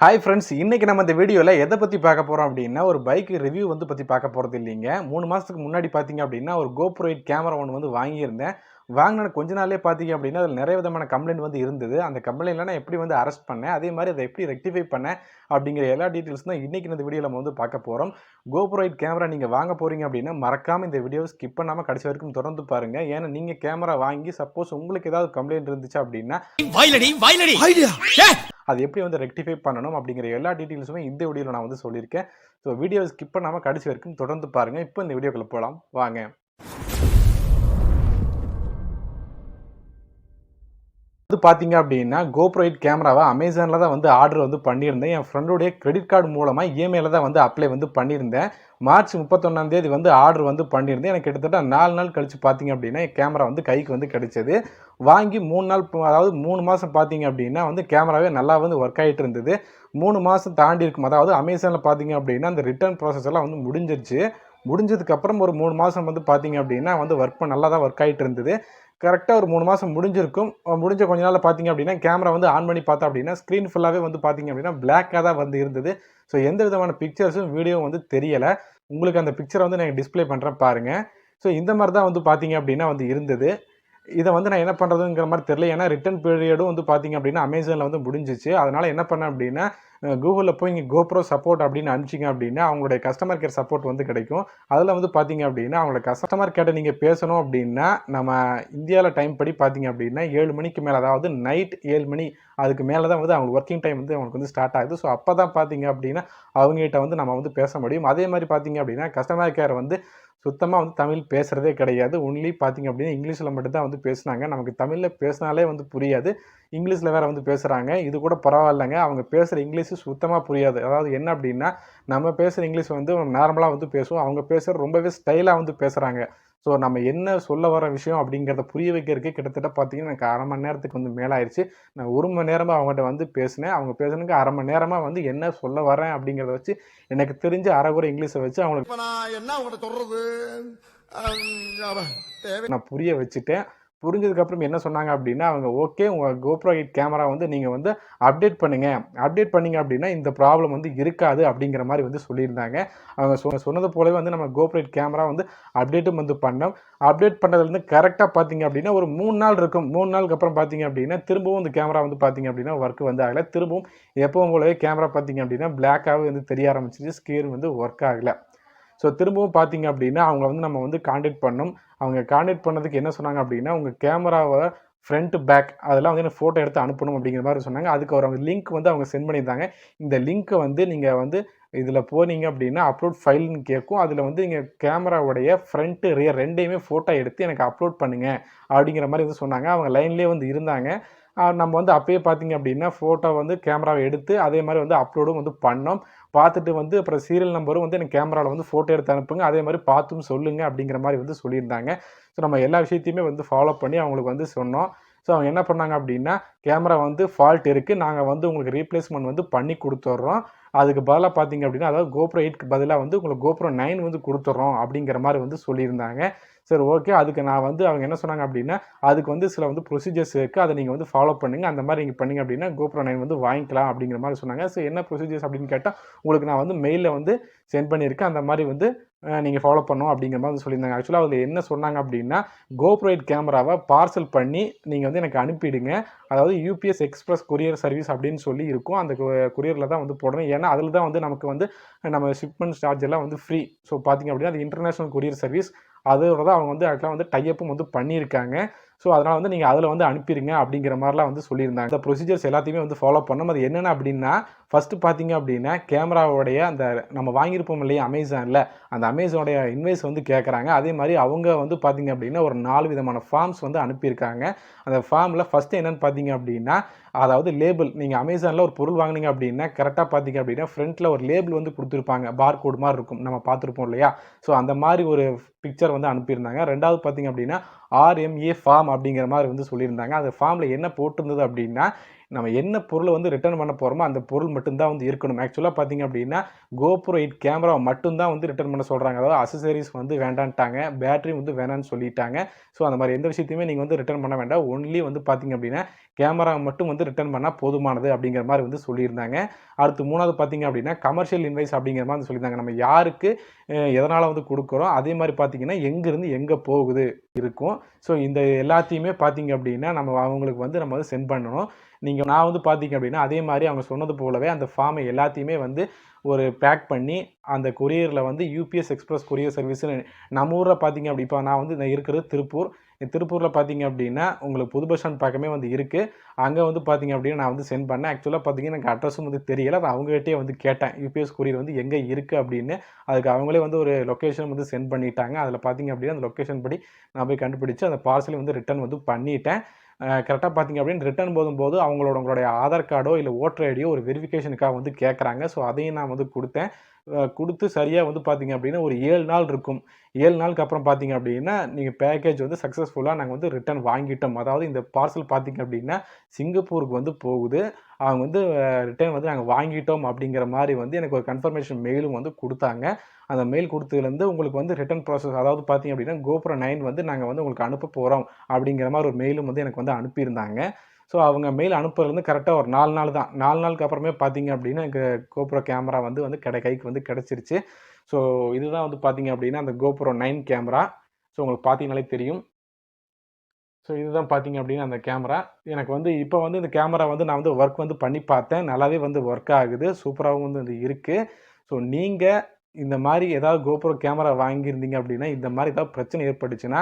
Hi friends, இன்னைக்கு நம்ம இந்த வீடியோவில் எதை பற்றி பார்க்க போகிறோம் அப்படின்னா, ஒரு பைக் ரிவ்யூ பற்றி பார்க்க போகிறது இல்லைங்க. 3 மாதத்துக்கு முன்னாடி பார்த்தீங்க அப்படின்னா, ஒரு GoPro 8 கேமரா ஒன்று வாங்கியிருந்தேன். வாங்கின கொஞ்ச நாள்லேயே பார்த்தீங்க அப்படின்னா, அதில் நிறைய விதமான கம்ப்ளைண்ட் இருந்தது. அந்த கம்ப்ளைண்ட்லாம் நான் எப்படி அரெஸ்ட் பண்ணேன், அதே மாதிரி அதை எப்படி ரெக்டிஃபை பண்ணேன் அப்படிங்கிற எல்லா டீட்டெயில்ஸ் தான் இன்றைக்கி இந்த வீடியோவில் நம்ம பார்க்க போகிறோம். GoPro 8 கேமரா நீங்கள் வாங்க போகிறீங்க அப்படின்னா, மறக்காமல் இந்த வீடியோவை ஸ்கிப் பண்ணாமல் கடைசி வரைக்கும் தொடர்ந்து பாருங்கள். ஏன்னா நீங்கள் கேமரா வாங்கி சப்போஸ் உங்களுக்கு ஏதாவது கம்ப்ளைண்ட் இருந்துச்சு அப்படின்னா அது எப்படி ரெக்டிஃபை பண்ணணும் அப்படிங்கிற எல்லா டீட்டெயில்ஸுமே இந்த வீடியோவில் நான் சொல்லியிருக்கேன். ஸோ வீடியோவை ஸ்கிப் பண்ணாமல் கடைசி வரைக்கும் தொடர்ந்து பாருங்கள். இப்போ இந்த வீடியோக்குள்ள போகலாம் வாங்க. பார்த்தீங்க அப்படின்னா GoPro 8 கேமராவை அமேசானில் தான் ஆர்டர் பண்ணியிருந்தேன். என் ஃப்ரெண்டுடைய கிரெடிட் கார்டு மூலமாக இஎம்ஐயில் தான் அப்ளை பண்ணியிருந்தேன். மார்ச் 31ஆம் தேதி ஆர்டர் பண்ணியிருந்தேன். எனக்கு கிட்டத்தட்ட 4 நாள் கழித்து பார்த்தீங்க அப்படின்னா என் கேமரா கைக்கு கிடைச்சது. வாங்கி 3 நாள், அதாவது 3 மாதம் பார்த்தீங்க அப்படின்னா கேமராவே நல்லா ஒர்க் ஆகிட்டு இருந்தது. 3 மாதம் தாண்டி இருக்கும். அதாவது அமேசானில் பார்த்தீங்க அப்படின்னா அந்த ரிட்டர்ன் ப்ராசஸ் எல்லாம் முடிஞ்சிருச்சு. முடிஞ்சதுக்கப்புறம் ஒரு 3 மாதம் பார்த்தீங்க அப்படின்னா நல்லா தான் ஒர்க் ஆகிட்டு இருந்தது. கரெக்டாக ஒரு 3 மாதம் முடிஞ்சிருக்கும். முடிஞ்ச கொஞ்ச நாள் பார்த்தீங்க அப்படின்னா கேமரா ஆன் பண்ணி பார்த்தா அப்படின்னா ஸ்க்ரீன் ஃபுல்லாகவே பார்த்தீங்க அப்படின்னா பிளாக்காக தான் இருந்தது. ஸோ எந்த விதமான பிக்சர்ஸும் வீடியோவும் தெரியலை. உங்களுக்கு அந்த பிக்சரை நான் டிஸ்பிளே பண்ணுறேன் பாருங்கள். ஸோ இந்த மாதிரி தான் பார்த்தீங்க அப்படின்னா இருந்தது. இதை நான் என்ன பண்ணுறதுங்கிற மாதிரி தெரியல. ஏன்னா ரிட்டன் பீரியடும் பார்த்தீங்க அப்படின்னா அமேசானில் முடிஞ்சிச்சு. அதனால் என்ன பண்ணேன் அப்படின்னா கூகுளில் போய் இங்கே GoPro சப்போர்ட் அப்படின்னு அனுப்பிச்சிங்க அப்படின்னா அவங்களுடைய கஸ்டமர் கேர் சப்போர்ட் கிடைக்கும். அதில் பார்த்தீங்க அப்படின்னா அவங்களோட கஸ்டமர் கேர்ட்ட நீங்கள் பேசணும் அப்படின்னா நம்ம இந்தியாவில் டைம் படி பார்த்தீங்க அப்படின்னா 7 மணிக்கு மேலே, அதாவது நைட் 7 மணி அதுக்கு மேலே தான் அவங்களுக்கு ஒர்க்கிங் டைம் அவங்களுக்கு ஸ்டார்ட் ஆகுது. ஸோ அப்போ தான் பார்த்தீங்க அப்படின்னா அவங்ககிட்ட நம்ம பேச முடியும். அதே மாதிரி பார்த்தீங்க அப்படின்னா கஸ்டமர் கேர் சுத்தமாக தமிழ் பேசுகிறதே கிடையாது. ஒன்லி பார்த்தீங்க அப்படின்னா இங்கிலீஷில் மட்டும்தான் பேசுனாங்க. நமக்கு தமிழில் பேசினாலே புரியாது. இங்கிலீஷில் வேறு பேசுகிறாங்க. இது கூட பரவாயில்லைங்க. அவங்க பேசுகிற இங்கிலீஷு சுத்தமாக புரியாது. அதாவது என்ன அப்படின்னா நம்ம பேசுகிற இங்கிலீஷ் நார்மலாக பேசுவோம். அவங்க பேசுகிற ரொம்பவே ஸ்டைலாக பேசுகிறாங்க. ஸோ நம்ம என்ன சொல்ல வர விஷயம் அப்படிங்கிறத புரிய வைக்கிறதுக்கு கிட்டத்தட்ட பார்த்தீங்கன்னா எனக்கு அரை மணி நேரத்துக்கு மேலே ஆயிடுச்சு. நான் 1 மணி நேரமாக அவங்ககிட்ட பேசினேன். அவங்க பேசுனதுக்கு அரை மணி நேரமாக என்ன சொல்ல வரேன் அப்படிங்கிறத வச்சு எனக்கு தெரிஞ்ச அரைகுறை இங்கிலீஷை வச்சு அவங்களுக்கு நான் புரிய வச்சுட்டேன். புரிஞ்சதுக்கப்புறம் என்ன சொன்னாங்க அப்படின்னா அவங்க ஓகே உங்கள் GoPro 8 கேமரா நீங்கள் அப்டேட் பண்ணுங்கள். அப்டேட் பண்ணிங்க அப்படின்னா இந்த ப்ராப்ளம் இருக்காது அப்படிங்கிற மாதிரி சொல்லியிருந்தாங்க. அவங்க சொன்னது போலவே நம்ம GoPro 8 கேமரா அப்டேட்டும் பண்ணோம். அப்டேட் பண்ணதுலேருந்து கரெக்டாக பார்த்தீங்க அப்படின்னா ஒரு 3 நாள் இருக்கும். 3 நாளுக்கு அப்புறம் பார்த்தீங்க அப்படின்னா திரும்பவும் இந்த கேமரா பார்த்தீங்க அப்படின்னா ஒர்க் ஆகலை. திரும்பவும் எப்பவும் போலவே கேமரா பார்த்தீங்க அப்படின்னா பிளாக்காகவே தெரிய ஆரம்பிச்சிச்சு. ஸ்க்ரீன் ஒர்க் ஆகலை. ஸோ திரும்பவும் பார்த்தீங்க அப்படின்னா அவங்க நம்ம கான்டாக்ட் பண்ணோம். அவங்க கான்டாக்ட் பண்ணதுக்கு என்ன சொன்னாங்க அப்படின்னா உங்கள் கேமராவை ஃப்ரண்ட் பேக் அதெல்லாம் எனக்கு ஃபோட்டோ எடுத்து அனுப்பணும் அப்படிங்கிற மாதிரி சொன்னாங்க. அதுக்கு அவங்க லிங்க் அவங்க சென்ட் பண்ணியிருந்தாங்க. இந்த லிங்க்கை நீங்கள் இதில் போனீங்க அப்படின்னா அப்லோட் ஃபைல்னு கேட்கும். அதில் நீங்கள் கேமராவுடைய ஃப்ரண்ட்டு ரியர் ரெண்டையுமே ஃபோட்டோ எடுத்து எனக்கு அப்லோட் பண்ணுங்கள் அப்படிங்கிற மாதிரி சொன்னாங்க. அவங்க லைன்லேயே இருந்தாங்க. நம்ம அப்பயே பார்த்தீங்க அப்படின்னா ஃபோட்டோ கேமராவை எடுத்து அதே மாதிரி அப்லோடும் பண்ணோம். பார்த்துட்டு அப்புறம் சீரியல் நம்பரும் எனக்கு கேமராவில் ஃபோட்டோ எடுத்து அனுப்புங்க, அதே மாதிரி பார்த்தும் சொல்லுங்கள் அப்படிங்கிற மாதிரி சொல்லியிருந்தாங்க. ஸோ நம்ம எல்லா விஷயத்தையுமே ஃபாலோ பண்ணி அவங்களுக்கு சொன்னோம். ஸோ அவங்க என்ன பண்ணாங்க அப்படின்னா கேமரா ஃபால்ட் இருக்குது, நாங்கள் உங்களுக்கு ரீப்ளேஸ்மெண்ட் பண்ணி கொடுத்துட்றோம். அதுக்கு பதிலாக பார்த்தீங்க அப்படின்னா அதாவது GoPro 8க்கு பதிலாக உங்களுக்கு GoPro 9 கொடுத்துட்றோம் அப்படிங்கிற மாதிரி சொல்லியிருந்தாங்க. சரி ஓகே. அதுக்கு நான் அவங்க என்ன சொன்னாங்க அப்படின்னா அதுக்கு சில ப்ரொசீஜர்ஸ் இருக்குது, அதை நீங்கள் ஃபாலோ பண்ணுங்கள். அந்த மாதிரி நீங்கள் பண்ணிங்க அப்படின்னா GoPro 9 வாங்கிக்கலாம் அப்படிங்கிற மாதிரி சொன்னாங்க. ஸோ என்ன ப்ரொசீஜர்ஸ் அப்படின்னு கேட்டால் உங்களுக்கு நான் மெயிலில் சென்ட் பண்ணியிருக்கேன். அந்த மாதிரி நீங்கள் ஃபாலோ பண்ணணும் அப்படிங்கிற மாதிரி சொல்லியிருந்தாங்க. ஆக்சுவலாக அதில் என்ன சொன்னாங்க அப்படின்னா GoPro 8 கேமராவை பார்சல் பண்ணி நீங்கள் எனக்கு அனுப்பிடுங்க. அதாவது UPS எக்ஸ்பிரஸ் கொரியர் சர்வீஸ் அப்படின்னு சொல்லி இருக்கும். அந்த கொரியரில் தான் போடணும். ஏன்னா அதில் தான் நமக்கு நம்ம ஷிப்மெண்ட் சார்ஜ் எல்லாம் ஃப்ரீ. ஸோ பார்த்தீங்க அப்படின்னா அது இன்டர்நேஷ்னல் கொரியர் சர்வீஸ். அதோட தான் அவங்க ஆக்சுவலாக டையப்பும் பண்ணியிருக்காங்க. ஸோ அதனால் நீங்கள் அதில் அனுப்பிடுங்க அப்படிங்கிற மாதிரிலாம் சொல்லியிருந்தாங்க. இந்த ப்ரொசீஜர்ஸ் எல்லாத்தையுமே ஃபாலோ பண்ணணும். அது என்னென்ன அப்படின்னா ஃபஸ்ட்டு பார்த்தீங்க அப்படின்னா கேமராவுடைய அந்த நம்ம வாங்கியிருப்போம் இல்லையா அமேசானில், அந்த அமேசானுடைய இன்வாய்ஸ் கேட்குறாங்க. அதே மாதிரி அவங்க பார்த்தீங்க அப்படின்னா ஒரு 4 விதமான ஃபார்ம்ஸ் அனுப்பியிருக்காங்க. அந்த ஃபார்மில் ஃபஸ்ட்டு என்னென்னு பார்த்தீங்க அப்படின்னா அதாவது லேபிள். நீங்கள் அமேசானில் ஒரு பொருள் வாங்கினீங்க அப்படின்னா கரெக்டாக பார்த்தீங்க அப்படின்னா ஃப்ரண்ட்டில் ஒரு லேபிள் கொடுத்துருப்பாங்க. பார் கோடு மாதிரி இருக்கும், நம்ம பார்த்துருப்போம் இல்லையா. ஸோ அந்த மாதிரி ஒரு பிக்சர் அனுப்பியிருந்தாங்க. ரெண்டாவது பார்த்தீங்க அப்படின்னா RMA ஃபார்ம் அப்படிங்கிற மாதிரி சொல்லியிருந்தாங்க. அந்த ஃபார்மில் என்ன போட்டிருந்தது அப்படின்னா நம்ம என்ன பொருளை ரிட்டர்ன் பண்ண போகிறோமோ அந்த பொருள் மட்டும்தான் இருக்கணும். ஆக்சுவலாக பார்த்தீங்க அப்படின்னா GoPro 8 கேமரா மட்டும்தான் ரிட்டர்ன் பண்ண சொல்கிறாங்க. அதாவது அசசரிஸ் வேண்டான்ட்டாங்க, பேட்டரி வேணான்னு சொல்லிட்டாங்க. ஸோ அந்த மாதிரி எந்த விஷயத்தையுமே நீங்கள் ரிட்டர்ன் பண்ண வேண்டாம். ஒன்லி பார்த்தீங்க அப்படின்னா கேமரா மட்டும் வந்து ரிட்டர்ன் பண்ணால் போதுமானது அப்படிங்கிற மாதிரி வந்து சொல்லியிருந்தாங்க. அடுத்து 3வது பார்த்தீங்க அப்படின்னா கமர்ஷியல் இன்வைஸ் அப்படிங்கிற மாதிரி வந்து சொல்லியிருந்தாங்க. நம்ம யாருக்கு எதனால் வந்து கொடுக்குறோம், அதே மாதிரி பார்த்தீங்கன்னா எங்கேருந்து எங்கே போகுது இருக்கும். ஸோ இந்த எல்லாத்தையுமே பார்த்தீங்க அப்படின்னா நம்ம அவங்களுக்கு வந்து நம்ம வந்து சென்ட் பண்ணணும். நான் வந்து பார்த்தீங்க அப்படின்னா அதே மாதிரி அவங்க சொன்னது போலவே அந்த ஃபார்மை எல்லாத்தையுமே வந்து ஒரு பேக் பண்ணி அந்த கொரியரில் வந்து யூபிஎஸ் எக்ஸ்பிரஸ் கொரியர் சர்வீஸ்னு நம்ம ஊரில் பார்த்தீங்க அப்படி இப்போ நான் வந்து இருக்கிறது திருப்பூர். திருப்பூரில் பார்த்தீங்க அப்படின்னா உங்களுக்கு புது பஸ் ஸ்டாண்ட் பக்கமே வந்து இருக்குது. அங்கே வந்து பார்த்தீங்க அப்படின்னா நான் வந்து சென்ட் பண்ணேன். ஆக்சுவலாக பார்த்தீங்கன்னா எனக்கு அட்ரஸும் வந்து தெரியலை. அது அவங்ககிட்டயே வந்து கேட்டேன் யூபிஎஸ் கொரியர் வந்து எங்கே இருக்குது அப்படின்னு. அதுக்கு அவங்களே வந்து ஒரு லொக்கேஷன் வந்து சென்ட் பண்ணிட்டாங்க. அதில் பார்த்தீங்க அப்படின்னா அந்த லொக்கேஷன் படி நான் போய் கண்டுபிடிச்சு அந்த பார்சலை வந்து ரிட்டர்ன் வந்து பண்ணிட்டேன். கரெக்டாக பார்த்தீங்க அப்படின்னு ரிட்டர்ன் போதும்போது உங்களுடைய ஆதார் கார்டோ இல்லை ஓட்டர் ஐடியோ ஒரு வெரிஃபிகேஷனுக்காக வந்து கேட்குறாங்க. ஸோ அதையும் நான் வந்து கொடுத்தேன். கொடுத்து சரியாக வந்து பார்த்தீங்க அப்படின்னா ஒரு 7 நாள் இருக்கும். 7 நாளுக்கு அப்புறம் பார்த்தீங்க அப்படின்னா நீங்கள் பேக்கேஜ் வந்து சக்ஸஸ்ஃபுல்லாக நாங்கள் வந்து ரிட்டர்ன் வாங்கிட்டோம். அதாவது இந்த பார்சல் பார்த்தீங்க அப்படின்னா சிங்கப்பூருக்கு வந்து போகுது. அவங்க வந்து ரிட்டர்ன் வந்து நாங்கள் வாங்கிட்டோம் அப்படிங்கிற மாதிரி வந்து எனக்கு ஒரு கன்ஃபர்மேஷன் மெயிலும் வந்து கொடுத்தாங்க. அந்த மெயில் கொடுத்ததுலேருந்து உங்களுக்கு வந்து ரிட்டர்ன் ப்ராசஸ் அதாவது பார்த்தீங்க அப்படின்னா GoPro 9 வந்து நாங்கள் வந்து உங்களுக்கு அனுப்ப போகிறோம் அப்படிங்கிற மாதிரி ஒரு மெயிலும் வந்து எனக்கு வந்து அனுப்பியிருந்தாங்க. ஸோ அவங்க மெயில் அனுப்புறதுலேருந்து கரெக்டாக ஒரு 4 நாள் தான். 4 நாளுக்கு அப்புறமே பார்த்தீங்க அப்படின்னா எனக்கு GoPro கேமரா வந்து கைக்கு வந்து கிடச்சிருச்சு. ஸோ இதுதான் வந்து பார்த்தீங்க அப்படின்னா அந்த GoPro 9 கேமரா. ஸோ உங்களுக்கு பார்த்தீங்கனாலே தெரியும். ஸோ இதுதான் பார்த்தீங்க அப்படின்னா அந்த கேமரா. எனக்கு வந்து இப்போ வந்து இந்த கேமரா வந்து நான் வந்து ஒர்க் வந்து பண்ணி பார்த்தேன். நல்லாவே வந்து ஒர்க் ஆகுது. சூப்பராகவும் வந்து அது இருக்குது. ஸோ நீங்கள் இந்த மாதிரி ஏதாவது GoPro கேமரா வாங்கியிருந்தீங்க அப்படின்னா, இந்த மாதிரி ஏதாவது பிரச்சனை ஏற்பட்டுச்சுன்னா,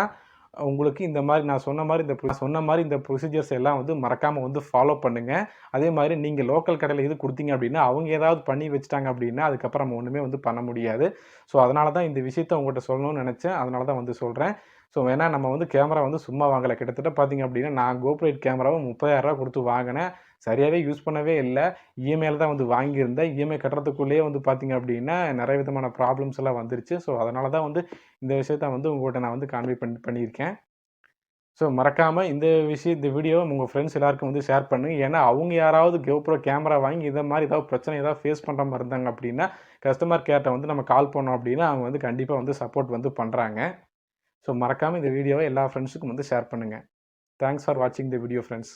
உங்களுக்கு இந்த மாதிரி நான் சொன்ன மாதிரி இந்த ப்ரொசீஜர்ஸ் எல்லாம் வந்து மறக்காம வந்து ஃபாலோ பண்ணுங்க. அதே மாதிரி நீங்க லோக்கல் கடையில இது குடுத்தீங்க அப்படின்னா, அவங்க ஏதாவது பண்ணி வச்சுட்டாங்க அப்படின்னா, அதுக்கப்புறம் நம்ம ஒண்ணுமே வந்து பண்ண முடியாது. ஸோ அதனால தான் இந்த விஷயத்த உங்கள்ட்ட சொல்லணும்னு நெனச்சேன். அதனால தான் வந்து சொல்றேன். ஸோ ஏன்னா நம்ம வந்து கேமரா வந்து சும்மா வாங்கல. கிட்டத்தட்ட பார்த்தீங்க அப்படின்னா, நான் GoPro 8 கேமராவ ரூ. 30,000 குடுத்து வாங்குனேன். சரியாவே யூஸ் பண்ணவே இல்ல. இஎம்ஐல தான் வந்து வாங்கியிருந்தேன். இஎம்ஐ கட்டுறதுக்குள்ளேயே வந்து பார்த்தீங்க அப்படின்னா, நெறைய விதமான ப்ராப்ளம்ஸ் எல்லாம் வந்துருச்சு. ஸோ அதனால தான் வந்து இந்த விஷயத்த வந்து உங்கள்ட்ட நான் வந்து கான்வே பண்ணியிருக்கேன். ஸோ மறக்காம இந்த வீடியோவ உங்க ஃப்ரெண்ட்ஸ் எல்லாருக்கும் வந்து ஷேர் பண்ணுங்க. ஏன்னா, அவங்க யாராவது GoPro கேமரா வாங்கி இத மாரி ஏதாவது பிரச்சனை ஏதாவது ஃபேஸ் பண்ற மாரி இருந்தாங்க அப்படின்னா, கஸ்டமர் கேர்ட்ட வந்து நம்ம கால் பண்ணோம் அப்படின்னா, அவங்க வந்து கண்டிப்பா வந்து சப்போர்ட் வந்து பண்றாங்க. ஸோ மறக்காம இந்த வீடியோவ எல்லா ஃப்ரெண்ட்ஸுக்கும் வந்து ஷேர் பண்ணுங்க. தேங்க்ஸ் ஃபார் வாட்சிங் தி வீடியோ ஃப்ரெண்ட்ஸ்.